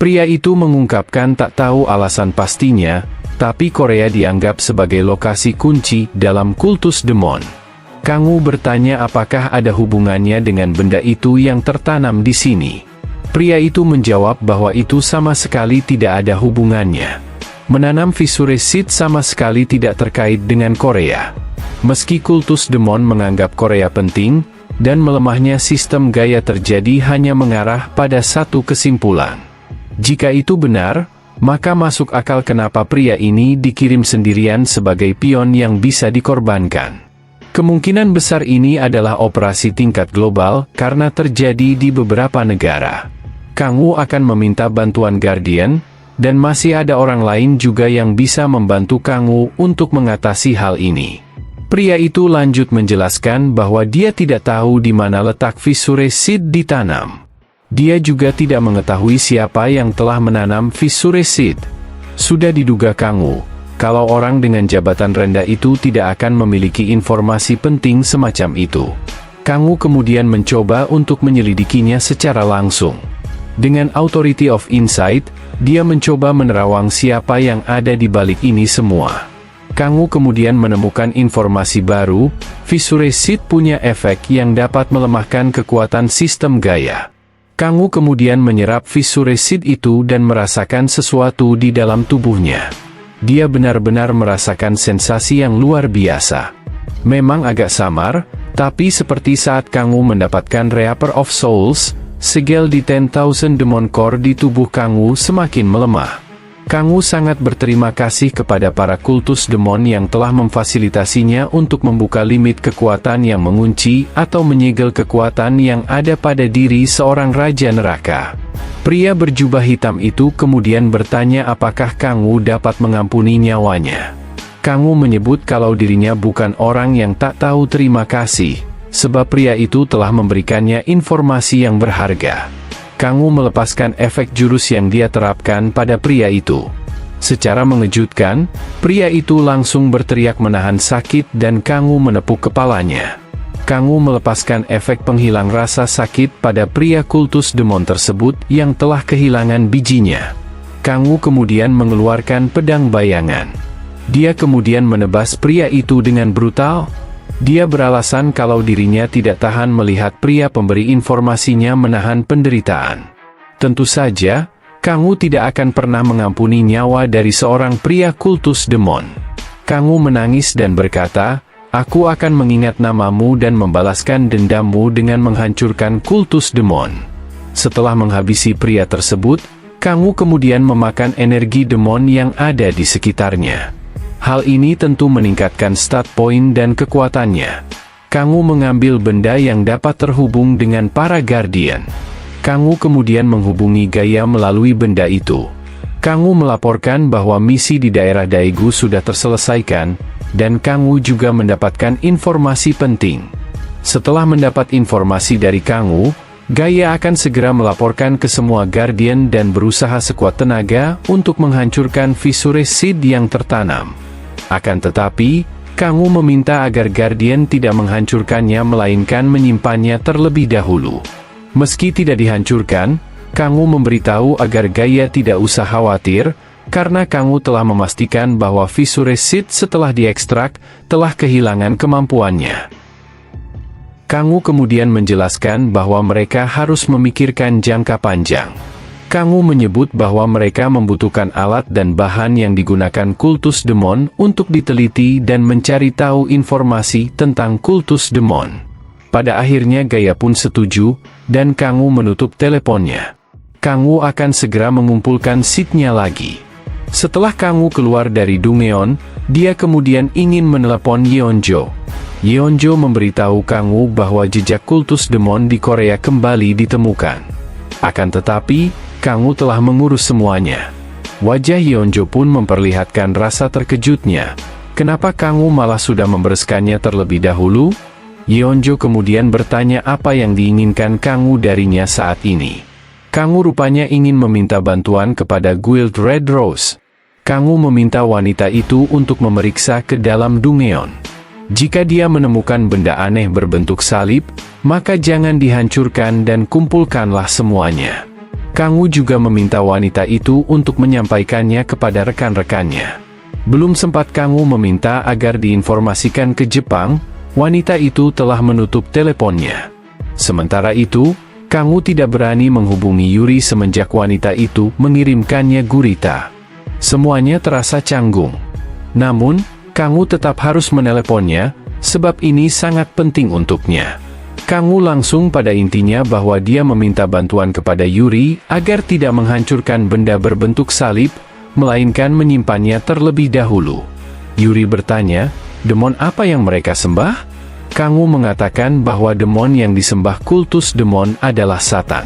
Pria itu mengungkapkan tak tahu alasan pastinya, tapi Korea dianggap sebagai lokasi kunci dalam kultus demon. Kang Wu bertanya apakah ada hubungannya dengan benda itu yang tertanam di sini. Pria itu menjawab bahwa itu sama sekali tidak ada hubungannya. Menanam Fissure Seed sama sekali tidak terkait dengan Korea. Meski kultus demon menganggap Korea penting, dan melemahnya sistem gaya terjadi hanya mengarah pada satu kesimpulan. Jika itu benar, maka masuk akal kenapa pria ini dikirim sendirian sebagai pion yang bisa dikorbankan. Kemungkinan besar ini adalah operasi tingkat global karena terjadi di beberapa negara. Kang Wu akan meminta bantuan Guardian, dan masih ada orang lain juga yang bisa membantu Kang Wu untuk mengatasi hal ini. Pria itu lanjut menjelaskan bahwa dia tidak tahu di mana letak Fissure Seed ditanam. Dia juga tidak mengetahui siapa yang telah menanam Fissure Seed. Sudah diduga Kang Wu, Kalau orang dengan jabatan rendah itu tidak akan memiliki informasi penting semacam itu. Kang Wu kemudian mencoba untuk menyelidikinya secara langsung. Dengan Authority of Insight, dia mencoba menerawang siapa yang ada di balik ini semua. Kang Wu kemudian menemukan informasi baru, Fissure Seed punya efek yang dapat melemahkan kekuatan sistem Gaia. Kang Wu kemudian menyerap Fissure Seed itu dan merasakan sesuatu di dalam tubuhnya. Dia benar-benar merasakan sensasi yang luar biasa. Memang agak samar, tapi seperti saat Kang Wu mendapatkan Reaper of Souls, segel di 10,000 Demon Core di tubuh Kang Wu semakin melemah. Kang Wu sangat berterima kasih kepada para kultus demon yang telah memfasilitasinya untuk membuka limit kekuatan yang mengunci atau menyegel kekuatan yang ada pada diri seorang Raja Neraka. Pria berjubah hitam itu kemudian bertanya apakah Kang Wu dapat mengampuni nyawanya. Kang Wu menyebut kalau dirinya bukan orang yang tak tahu terima kasih, sebab pria itu telah memberikannya informasi yang berharga. Kang Wu melepaskan efek jurus yang dia terapkan pada pria itu. Secara mengejutkan, pria itu langsung berteriak menahan sakit dan Kang Wu menepuk kepalanya. Kang Wu melepaskan efek penghilang rasa sakit pada pria kultus demon tersebut yang telah kehilangan bijinya. Kang Wu kemudian mengeluarkan pedang bayangan. Dia kemudian menebas pria itu dengan brutal. Dia beralasan kalau dirinya tidak tahan melihat pria pemberi informasinya menahan penderitaan. Tentu saja, Kang Wu tidak akan pernah mengampuni nyawa dari seorang pria kultus demon. Kang Wu menangis dan berkata, "Aku akan mengingat namamu dan membalaskan dendammu dengan menghancurkan kultus demon." Setelah menghabisi pria tersebut, Kang Wu kemudian memakan energi demon yang ada di sekitarnya. Hal ini tentu meningkatkan stat point dan kekuatannya. Kang Wu mengambil benda yang dapat terhubung dengan para Guardian. Kang Wu kemudian menghubungi Gaia melalui benda itu. Kang Wu melaporkan bahwa misi di daerah Daegu sudah terselesaikan, dan Kang Wu juga mendapatkan informasi penting. Setelah mendapat informasi dari Kang Wu, Gaia akan segera melaporkan ke semua Guardian dan berusaha sekuat tenaga untuk menghancurkan Fissure Seed yang tertanam. Akan tetapi, Kang Wu meminta agar Guardian tidak menghancurkannya melainkan menyimpannya terlebih dahulu. Meski tidak dihancurkan, Kang Wu memberitahu agar Gaia tidak usah khawatir, karena Kang Wu telah memastikan bahwa Fissure Seed setelah diekstrak, telah kehilangan kemampuannya. Kang Wu kemudian menjelaskan bahwa mereka harus memikirkan jangka panjang. Kang Wu menyebut bahwa mereka membutuhkan alat dan bahan yang digunakan kultus demon untuk diteliti dan mencari tahu informasi tentang kultus demon. Pada akhirnya Gaia pun setuju, dan Kang Wu menutup teleponnya. Kang Wu akan segera mengumpulkan seednya lagi. Setelah Kang Wu keluar dari Dungeon, dia kemudian ingin menelepon Yeonjo. Yeonjo memberitahu Kang Wu bahwa jejak kultus demon di Korea kembali ditemukan. Akan tetapi, Kang Wu telah mengurus semuanya. Wajah Yeonjo pun memperlihatkan rasa terkejutnya. Kenapa Kang Wu malah sudah membereskannya terlebih dahulu? Yeonjo kemudian bertanya apa yang diinginkan Kang Wu darinya saat ini. Kang Wu rupanya ingin meminta bantuan kepada Guild Red Rose. Kang Wu meminta wanita itu untuk memeriksa ke dalam Dungeon. Jika dia menemukan benda aneh berbentuk salib, maka jangan dihancurkan dan kumpulkanlah semuanya. Kang Wu juga meminta wanita itu untuk menyampaikannya kepada rekan-rekannya. Belum sempat Kang Wu meminta agar diinformasikan ke Jepang, wanita itu telah menutup teleponnya. Sementara itu, Kang Wu tidak berani menghubungi Yuri semenjak wanita itu mengirimkannya gurita. Semuanya terasa canggung. Namun, Kang Wu tetap harus meneleponnya, sebab ini sangat penting untuknya. Kang Wu langsung pada intinya bahwa dia meminta bantuan kepada Yuri agar tidak menghancurkan benda berbentuk salib, melainkan menyimpannya terlebih dahulu. Yuri bertanya, demon apa yang mereka sembah? Kang Wu mengatakan bahwa demon yang disembah kultus demon adalah Satan.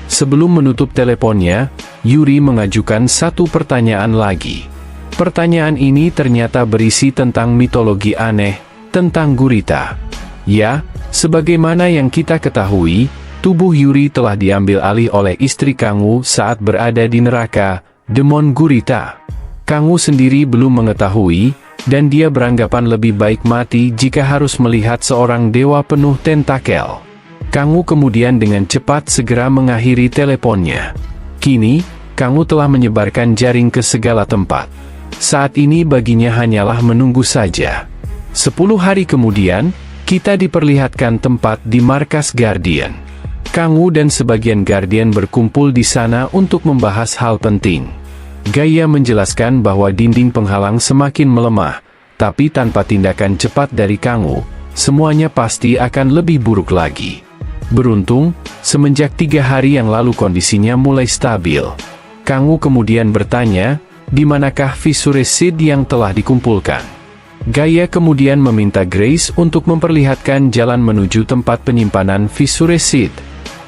Sebelum menutup teleponnya, Yuri mengajukan satu pertanyaan lagi. Pertanyaan ini ternyata berisi tentang mitologi aneh, tentang gurita. Ya, sebagaimana yang kita ketahui, tubuh Yuri telah diambil alih oleh istri Kang Wu saat berada di neraka, demon gurita. Kang Wu sendiri belum mengetahui, dan dia beranggapan lebih baik mati jika harus melihat seorang dewa penuh tentakel. Kang Wu kemudian dengan cepat segera mengakhiri teleponnya. Kini, Kang Wu telah menyebarkan jaring ke segala tempat. Saat ini baginya hanyalah menunggu saja. 10 hari kemudian, kita diperlihatkan tempat di markas Guardian. Kang Wu dan sebagian Guardian berkumpul di sana untuk membahas hal penting. Gaia menjelaskan bahwa dinding penghalang semakin melemah, tapi tanpa tindakan cepat dari Kang Wu, semuanya pasti akan lebih buruk lagi. Beruntung, semenjak 3 hari yang lalu kondisinya mulai stabil. Kang Wu kemudian bertanya, di manakah Fissure Seed yang telah dikumpulkan? Gaia kemudian meminta Grace untuk memperlihatkan jalan menuju tempat penyimpanan Fissure Seed.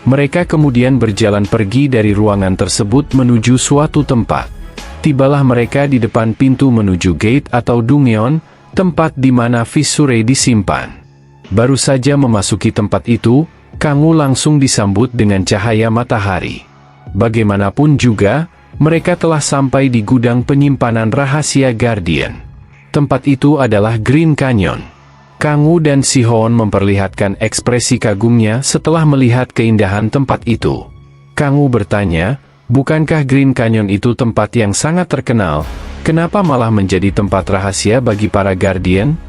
Mereka kemudian berjalan pergi dari ruangan tersebut menuju suatu tempat. Tibalah mereka di depan pintu menuju gate atau Dungyeon, tempat di mana Fissure disimpan. Baru saja memasuki tempat itu, Kang Wu langsung disambut dengan cahaya matahari. Bagaimanapun juga, mereka telah sampai di gudang penyimpanan rahasia Guardian. Tempat itu adalah Green Canyon. Kang Wu dan Si Hoon memperlihatkan ekspresi kagumnya setelah melihat keindahan tempat itu. Kang Wu bertanya, bukankah Green Canyon itu tempat yang sangat terkenal? Kenapa malah menjadi tempat rahasia bagi para Guardian?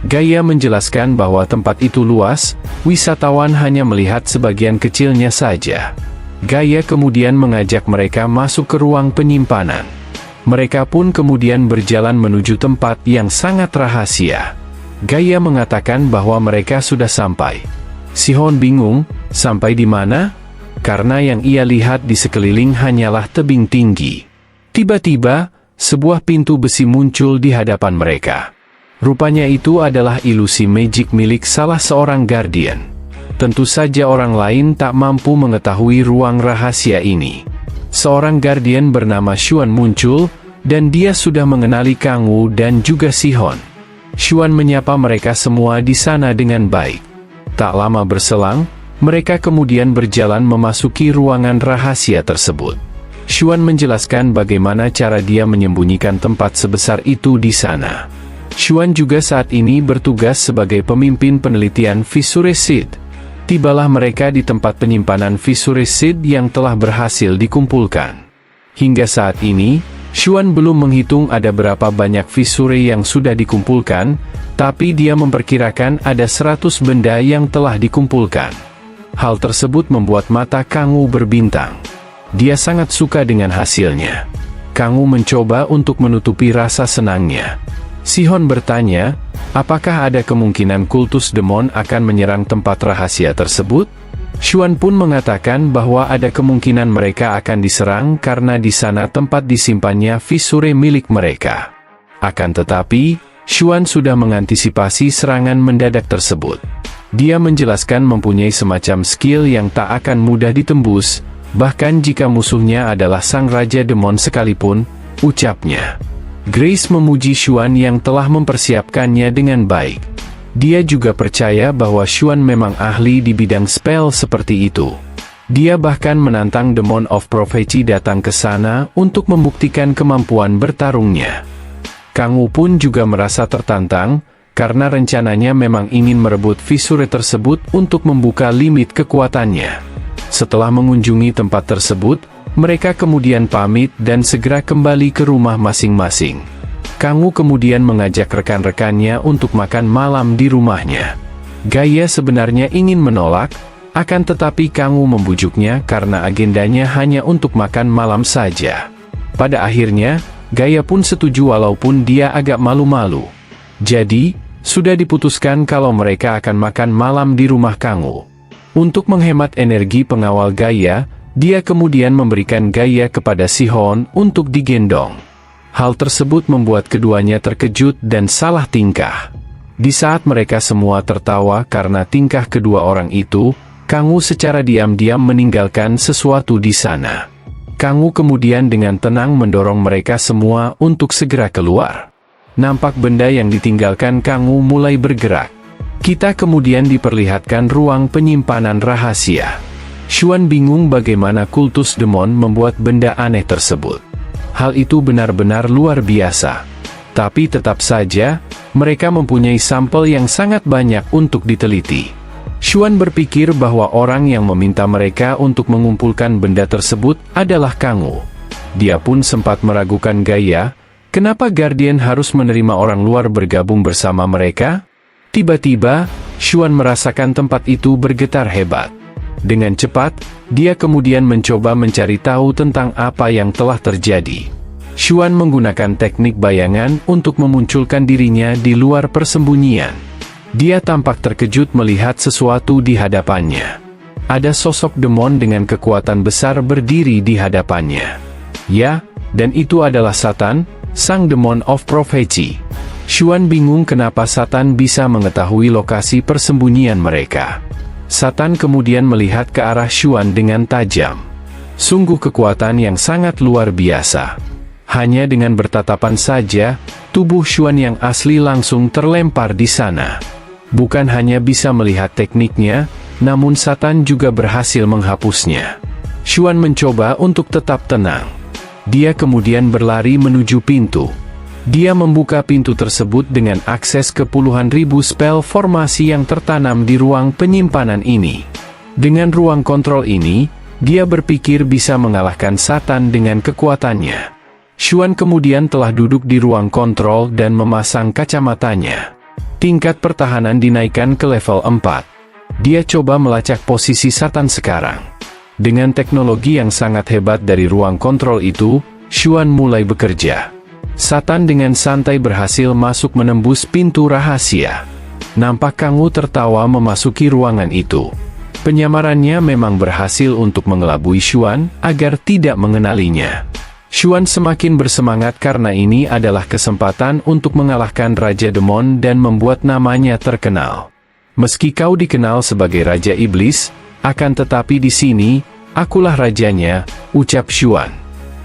Gaia menjelaskan bahwa tempat itu luas, wisatawan hanya melihat sebagian kecilnya saja. Gaia kemudian mengajak mereka masuk ke ruang penyimpanan. Mereka pun kemudian berjalan menuju tempat yang sangat rahasia. Gaia mengatakan bahwa mereka sudah sampai. Si Hoon bingung, sampai di mana? Karena yang ia lihat di sekeliling hanyalah tebing tinggi. Tiba-tiba, sebuah pintu besi muncul di hadapan mereka. Rupanya itu adalah ilusi magic milik salah seorang Guardian. Tentu saja orang lain tak mampu mengetahui ruang rahasia ini. Seorang Guardian bernama Xuan muncul, dan dia sudah mengenali Kang Wu dan juga Si Hoon. Xuan menyapa mereka semua di sana dengan baik. Tak lama berselang, mereka kemudian berjalan memasuki ruangan rahasia tersebut. Xuan menjelaskan bagaimana cara dia menyembunyikan tempat sebesar itu di sana. Xuan juga saat ini bertugas sebagai pemimpin penelitian Fissure Seed. Tibalah mereka di tempat penyimpanan Fissure Seed yang telah berhasil dikumpulkan. Hingga saat ini, Xuan belum menghitung ada berapa banyak Fissure yang sudah dikumpulkan, tapi dia memperkirakan ada 100 benda yang telah dikumpulkan. Hal tersebut membuat mata Kang Wu berbintang. Dia sangat suka dengan hasilnya. Kang Wu mencoba untuk menutupi rasa senangnya. Si Hoon bertanya, apakah ada kemungkinan kultus demon akan menyerang tempat rahasia tersebut? Xuan pun mengatakan bahwa ada kemungkinan mereka akan diserang karena di sana tempat disimpannya Fissure milik mereka. Akan tetapi, Xuan sudah mengantisipasi serangan mendadak tersebut. Dia menjelaskan mempunyai semacam skill yang tak akan mudah ditembus, bahkan jika musuhnya adalah sang Raja Demon sekalipun, ucapnya. Grace memuji Xuan yang telah mempersiapkannya dengan baik. Dia juga percaya bahwa Xuan memang ahli di bidang spell seperti itu. Dia bahkan menantang Demon of Prophecy datang ke sana untuk membuktikan kemampuan bertarungnya. Kang Wu pun juga merasa tertantang, karena rencananya memang ingin merebut Fissure tersebut untuk membuka limit kekuatannya. Setelah mengunjungi tempat tersebut, mereka kemudian pamit dan segera kembali ke rumah masing-masing. Kang Wu kemudian mengajak rekan-rekannya untuk makan malam di rumahnya. Gaia sebenarnya ingin menolak, akan tetapi Kang Wu membujuknya karena agendanya hanya untuk makan malam saja. Pada akhirnya, Gaia pun setuju walaupun dia agak malu-malu. Jadi, sudah diputuskan kalau mereka akan makan malam di rumah Kang Wu. Untuk menghemat energi pengawal Gaia, dia kemudian memberikan Gaia kepada Si Hoon untuk digendong. Hal tersebut membuat keduanya terkejut dan salah tingkah. Di saat mereka semua tertawa karena tingkah kedua orang itu, Kang Wu secara diam-diam meninggalkan sesuatu di sana. Kang Wu kemudian dengan tenang mendorong mereka semua untuk segera keluar. Nampak benda yang ditinggalkan Kang Wu mulai bergerak. Kita kemudian diperlihatkan ruang penyimpanan rahasia. Xuan bingung bagaimana kultus demon membuat benda aneh tersebut. Hal itu benar-benar luar biasa. Tapi tetap saja, mereka mempunyai sampel yang sangat banyak untuk diteliti. Xuan berpikir bahwa orang yang meminta mereka untuk mengumpulkan benda tersebut adalah Kang Wu. Dia pun sempat meragukan gaya, kenapa Guardian harus menerima orang luar bergabung bersama mereka? Tiba-tiba, Xuan merasakan tempat itu bergetar hebat. Dengan cepat, dia kemudian mencoba mencari tahu tentang apa yang telah terjadi. Xuan menggunakan teknik bayangan untuk memunculkan dirinya di luar persembunyian. Dia tampak terkejut melihat sesuatu di hadapannya. Ada sosok demon dengan kekuatan besar berdiri di hadapannya. Ya, dan itu adalah Satan, sang demon of prophecy. Xuan bingung kenapa Satan bisa mengetahui lokasi persembunyian mereka. Satan kemudian melihat ke arah Xuan dengan tajam. Sungguh kekuatan yang sangat luar biasa. Hanya dengan bertatapan saja, tubuh Xuan yang asli langsung terlempar di sana. Bukan hanya bisa melihat tekniknya, namun Satan juga berhasil menghapusnya. Xuan mencoba untuk tetap tenang. Dia kemudian berlari menuju pintu. Dia membuka pintu tersebut dengan akses ke puluhan ribu spell formasi yang tertanam di ruang penyimpanan ini. Dengan ruang kontrol ini, dia berpikir bisa mengalahkan Satan dengan kekuatannya. Xuan kemudian telah duduk di ruang kontrol dan memasang kacamatanya. Tingkat pertahanan dinaikkan ke level 4. Dia coba melacak posisi Satan sekarang. Dengan teknologi yang sangat hebat dari ruang kontrol itu, Xuan mulai bekerja. Satan dengan santai berhasil masuk menembus pintu rahasia. Nampak Kang Wu tertawa memasuki ruangan itu. Penyamarannya memang berhasil untuk mengelabui Xuan agar tidak mengenalinya. Xuan semakin bersemangat karena ini adalah kesempatan untuk mengalahkan Raja Demon dan membuat namanya terkenal. Meski kau dikenal sebagai Raja Iblis, akan tetapi di sini, akulah rajanya, ucap Xuan.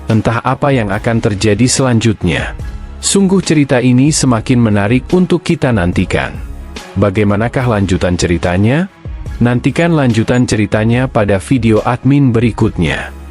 Entah apa yang akan terjadi selanjutnya. Sungguh cerita ini semakin menarik untuk kita nantikan. Bagaimanakah lanjutan ceritanya? Nantikan lanjutan ceritanya pada video admin berikutnya.